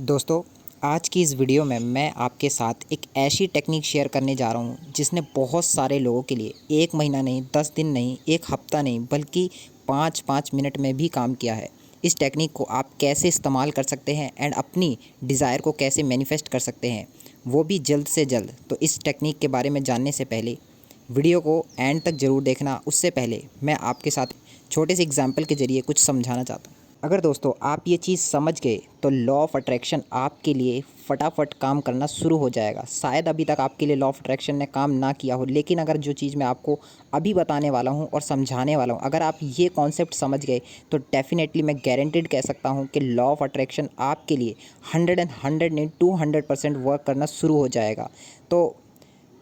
दोस्तों, आज की इस वीडियो में मैं आपके साथ एक ऐसी टेक्निक शेयर करने जा रहा हूँ जिसने बहुत सारे लोगों के लिए 1 महीना नहीं, 10 दिन नहीं, 1 हफ्ता नहीं बल्कि 5-5 मिनट में भी काम किया है। इस टेक्निक को आप कैसे इस्तेमाल कर सकते हैं एंड अपनी डिज़ायर को कैसे मैनिफेस्ट कर सकते हैं, वो भी जल्द से जल्द। तो इस टेक्निक के बारे में जानने से पहले वीडियो को एंड तक ज़रूर देखना। उससे पहले मैं आपके साथ छोटे से एग्जाम्पल के ज़रिए कुछ समझाना चाहता हूँ। अगर दोस्तों आप ये चीज़ समझ गए तो लॉ ऑफ़ अट्रैक्शन आपके लिए फटाफट काम करना शुरू हो जाएगा। शायद अभी तक आपके लिए लॉ ऑफ़ अट्रैक्शन ने काम ना किया हो, लेकिन अगर जो चीज़ मैं आपको अभी बताने वाला हूँ और समझाने वाला हूँ, अगर आप ये कॉन्सेप्ट समझ गए तो डेफ़िनेटली मैं गारंटीड कह सकता हूँ कि लॉ ऑफ़ अट्रैक्शन आपके लिए 100 नहीं 200% वर्क करना शुरू हो जाएगा। तो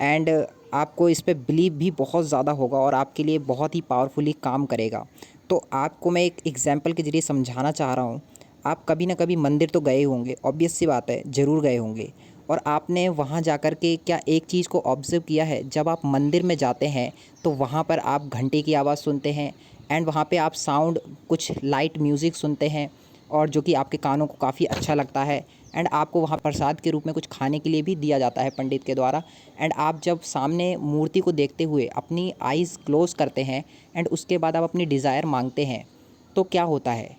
एंड आपको इस पे बिलीव भी बहुत ज़्यादा होगा और आपके लिए बहुत ही पावरफुली काम करेगा। तो आपको मैं एक एग्जांपल के ज़रिए समझाना चाह रहा हूँ। आप कभी ना कभी मंदिर तो गए होंगे, ऑब्वियस सी बात है, ज़रूर गए होंगे। और आपने वहाँ जाकर के क्या एक चीज़ को ऑब्ज़र्व किया है, जब आप मंदिर में जाते हैं तो वहाँ पर आप घंटे की आवाज़ सुनते हैं एंड वहाँ पे आप साउंड कुछ लाइट म्यूज़िक सुनते हैं और जो कि आपके कानों को काफ़ी अच्छा लगता है। एंड आपको वहाँ प्रसाद के रूप में कुछ खाने के लिए भी दिया जाता है पंडित के द्वारा। एंड आप जब सामने मूर्ति को देखते हुए अपनी आइज़ क्लोज़ करते हैं एंड उसके बाद आप अपनी डिज़ायर मांगते हैं, तो क्या होता है?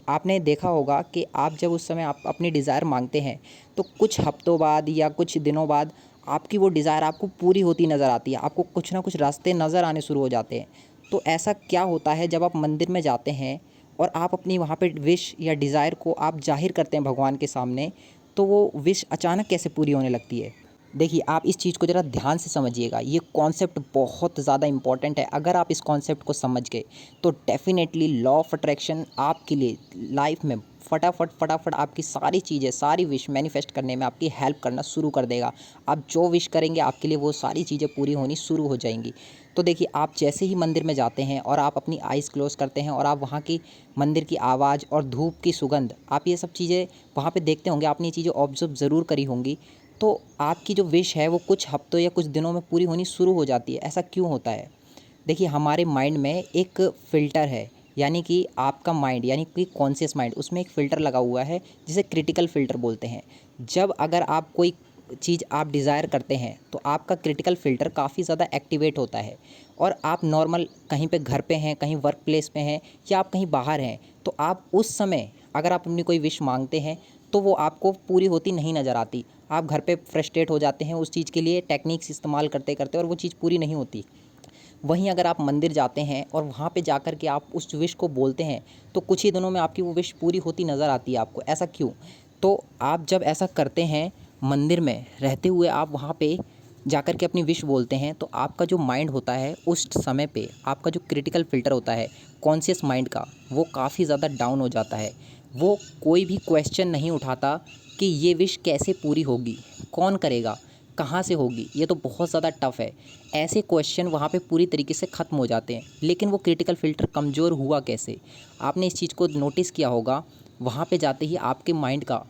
आपने देखा होगा कि आप जब उस समय आप अपनी डिज़ायर मांगते हैं तो कुछ हफ्तों बाद या कुछ दिनों बाद आपकी वो डिज़ायर आपको पूरी होती नज़र आती है। आपको कुछ ना कुछ रास्ते नज़र आने शुरू हो जाते हैं। तो ऐसा क्या होता है जब आप मंदिर में जाते हैं और आप अपनी वहाँ पे विश या डिज़ायर को आप ज़ाहिर करते हैं भगवान के सामने, तो वो विश अचानक कैसे पूरी होने लगती है? देखिए, आप इस चीज़ को ज़रा ध्यान से समझिएगा। ये कॉन्सेप्ट बहुत ज़्यादा इम्पॉर्टेंट है। अगर आप इस कॉन्सेप्ट को समझ गए तो डेफ़िनेटली लॉ ऑफ़ अट्रैक्शन आपके लिए लाइफ में फटाफट आपकी सारी चीज़ें, सारी विश मैनिफेस्ट करने में आपकी हेल्प करना शुरू कर देगा। आप जो विश करेंगे आपके लिए वो सारी चीज़ें पूरी होनी शुरू हो जाएँगी। तो देखिए, आप जैसे ही मंदिर में जाते हैं और आप अपनी आइज़ क्लोज़ करते हैं और आप वहाँ की मंदिर की आवाज़ और धूप की सुगंध, आप ये सब चीज़ें वहाँ पे देखते होंगे, आपने ये चीज़ें ऑब्ज़र्व ज़रूर करी होंगी। तो आपकी जो विश है वो कुछ हफ्तों या कुछ दिनों में पूरी होनी शुरू हो जाती है। ऐसा क्यों होता है? देखिए, हमारे माइंड में एक फ़िल्टर है, यानी कि आपका माइंड यानी कि कॉन्शियस माइंड, उसमें एक फ़िल्टर लगा हुआ है जिसे क्रिटिकल फ़िल्टर बोलते हैं। जब अगर आप कोई चीज़ आप डिज़ायर करते हैं तो आपका क्रिटिकल फ़िल्टर काफ़ी ज़्यादा एक्टिवेट होता है और आप नॉर्मल कहीं पे घर पे हैं, कहीं वर्क प्लेस पे हैं या आप कहीं बाहर हैं, तो आप उस समय अगर आप अपनी कोई विश मांगते हैं तो वो आपको पूरी होती नहीं नज़र आती। आप घर पे फ्रस्ट्रेट हो जाते हैं उस चीज़ के लिए टेक्निक्स इस्तेमाल करते-करते और वो चीज़ पूरी नहीं होती। वहीं अगर आप मंदिर जाते हैं और वहाँ पे जाकर के आप उस विश को बोलते हैं, तो कुछ ही दिनों में आपकी वो विश पूरी होती नज़र आती है आपको। ऐसा क्यों? तो आप जब ऐसा करते हैं, मंदिर में रहते हुए आप वहाँ पे जाकर के अपनी विश बोलते हैं, तो आपका जो माइंड होता है उस समय पे आपका जो क्रिटिकल फ़िल्टर होता है कॉन्शियस माइंड का, वो काफ़ी ज़्यादा डाउन हो जाता है। वो कोई भी क्वेश्चन नहीं उठाता कि ये विश कैसे पूरी होगी, कौन करेगा, कहाँ से होगी, ये तो बहुत ज़्यादा टफ़ है। ऐसे क्वेश्चन वहाँ पे पूरी तरीके से ख़त्म हो जाते हैं। लेकिन वो क्रिटिकल फ़िल्टर कमज़ोर हुआ कैसे? आपने इस चीज़ को नोटिस किया होगा, वहाँ पे जाते ही आपके माइंड का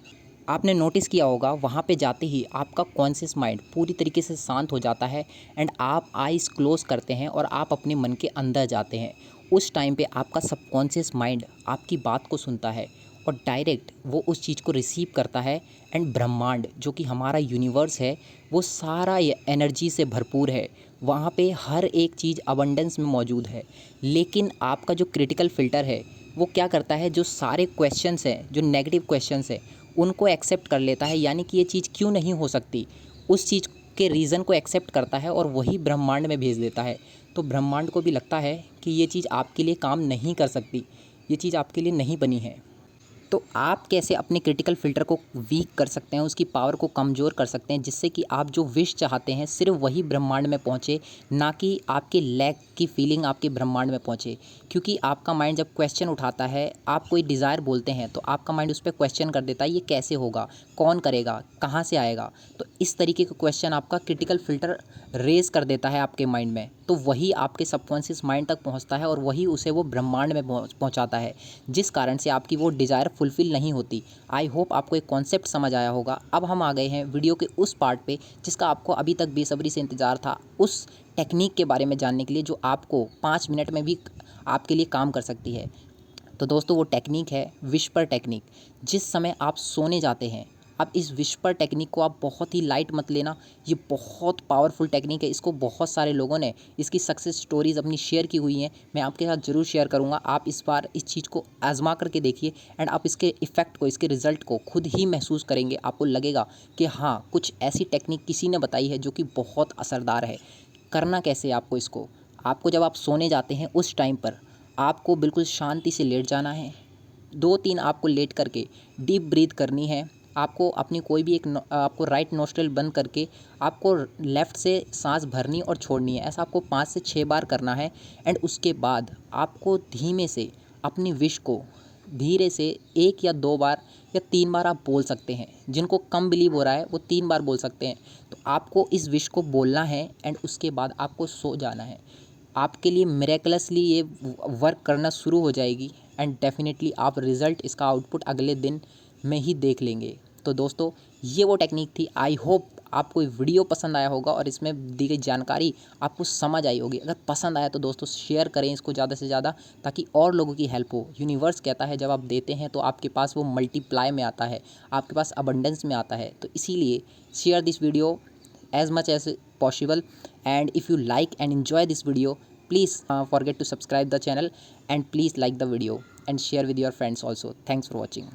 आपने नोटिस किया होगा वहाँ पे जाते ही आपका कॉन्शियस माइंड पूरी तरीके से शांत हो जाता है एंड आप आइज़ क्लोज़ करते हैं और आप अपने मन के अंदर जाते हैं। उस टाइम पे आपका सबकॉन्शियस माइंड आपकी बात को सुनता है और डायरेक्ट वो उस चीज़ को रिसीव करता है एंड ब्रह्मांड जो कि हमारा यूनिवर्स है, वो सारा ये एनर्जी से भरपूर है। वहाँ पे हर एक चीज़ अबंडेंस में मौजूद है। लेकिन आपका जो क्रिटिकल फ़िल्टर है वो क्या करता है, जो सारे क्वेश्चंस हैं, जो नेगेटिव क्वेश्चंस हैं, उनको एक्सेप्ट कर लेता है, यानी कि ये चीज़ क्यों नहीं हो सकती, उस चीज़ के रीज़न को एक्सेप्ट करता है और वही ब्रह्मांड में भेज देता है। तो ब्रह्मांड को भी लगता है कि ये चीज़ आपके लिए काम नहीं कर सकती, ये चीज़ आपके लिए नहीं बनी है। तो आप कैसे अपने क्रिटिकल फ़िल्टर को वीक कर सकते हैं, उसकी पावर को कमज़ोर कर सकते हैं, जिससे कि आप जो विश चाहते हैं सिर्फ़ वही ब्रह्मांड में पहुँचे, ना कि आपके लैक की फीलिंग आपके ब्रह्मांड में पहुँचे। क्योंकि आपका माइंड जब क्वेश्चन उठाता है, आप कोई डिज़ायर बोलते हैं, तो आपका माइंड उस पे क्वेश्चन कर देता है, ये कैसे होगा? कौन करेगा? कहाँ से आएगा? तो इस तरीके का क्वेश्चन आपका क्रिटिकल फ़िल्टर रेज़ कर देता है आपके माइंड में। तो वही आपके सबकॉन्शियस माइंड तक पहुँचता है और वही उसे वो ब्रह्मांड में पहुँचाता है, जिस कारण से आपकी वो डिज़ायर फुलफ़िल नहीं होती। आई होप आपको एक कॉन्सेप्ट समझ आया होगा। अब हम आ गए हैं वीडियो के उस पार्ट पे जिसका आपको अभी तक बेसब्री से इंतज़ार था, उस टेक्नीक के बारे में जानने के लिए जो आपको 5 मिनट में भी आपके लिए काम कर सकती है। तो दोस्तों वो टेक्निक है विस्पर टेक्निक। जिस समय आप सोने जाते हैं, अब इस विस्पर टेक्निक को आप बहुत ही लाइट मत लेना। ये बहुत पावरफुल टेक्निक है। इसको बहुत सारे लोगों ने इसकी सक्सेस स्टोरीज़ अपनी शेयर की हुई हैं। मैं आपके साथ ज़रूर शेयर करूँगा। आप इस बार इस चीज़ को आजमा करके देखिए एंड आप इसके इफ़ेक्ट को, इसके रिज़ल्ट को खुद ही महसूस करेंगे। आपको लगेगा कि हाँ, कुछ ऐसी टेक्निक किसी ने बताई है जो कि बहुत असरदार है। करना कैसे है आपको इसको? आपको जब आप सोने जाते हैं उस टाइम पर आपको बिल्कुल शांति से लेट जाना है। 2-3 आपको लेट करके डीप ब्रीथ करनी है। आपको अपनी कोई भी आपको राइट नोस्ट्रिल बंद करके आपको लेफ़्ट से साँस भरनी और छोड़नी है। ऐसा आपको 5 से 6 बार करना है एंड उसके बाद आपको धीमे से अपनी विश को धीरे से 1 या 2 बार या 3 बार आप बोल सकते हैं। जिनको कम बिलीव हो रहा है वो 3 बार बोल सकते हैं। तो आपको इस विश को बोलना है एंड उसके बाद आपको सो जाना है। आपके लिए मिरेकलसली ये वर्क करना शुरू हो जाएगी एंड डेफिनेटली आप रिज़ल्ट, इसका आउटपुट अगले दिन में ही देख लेंगे। तो दोस्तों ये वो टेक्निक थी। आई होप आपको ये वीडियो पसंद आया होगा और इसमें दी गई जानकारी आपको समझ आई होगी। अगर पसंद आया तो दोस्तों शेयर करें इसको ज़्यादा से ज़्यादा, ताकि और लोगों की हेल्प हो। यूनिवर्स कहता है जब आप देते हैं तो आपके पास वो मल्टीप्लाई में आता है, आपके पास अबंडेंस में आता है। तो इसीलिए share this video as much as possible, and if you like and enjoy this video, please forget to subscribe the channel and please like the video and share with your friends also. Thanks for watching.